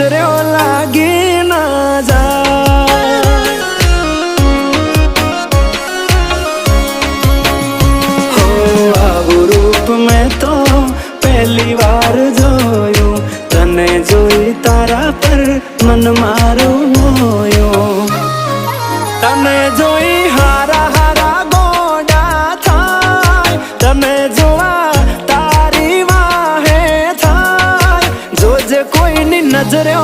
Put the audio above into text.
नजरो लागी ना जाए। हो आवु रूप में तो पहली बार जोयो, तने जोई तारा पर मन मारो मोयो। तने जोई हारा हारा गोडा थाय, तने जोआ तारी वाहे थाय। जोजे कोई नी नजरो